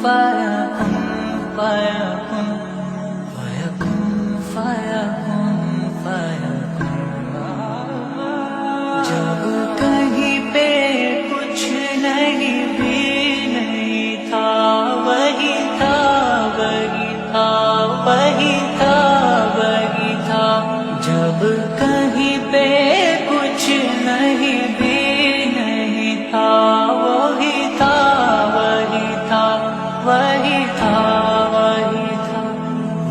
فَيَكُن فَيَكُن فَيَكُن فَيَكُن فَيَكُن جب کہیں پہ کچھ نہیں بھی نہیں تھا، وہی تھا وہی تھا وہی تھا وہی تھا، جب کہیں پہ کچھ نہیں بھی نہیں تھا، وہی تھا وہی تھا وہی تھا وہی تھا،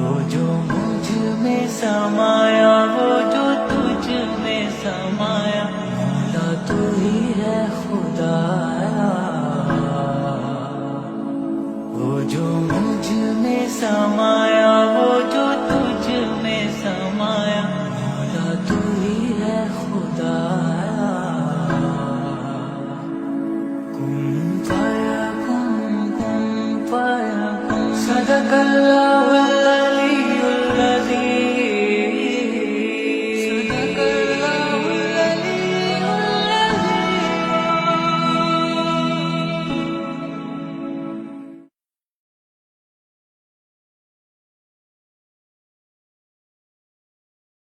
وہ جو مجھ میں سمایا وہ جو تجھ میں سمایا، مولا تو ہی ہے خدایا، وہ جو مجھ میں سمایا وہ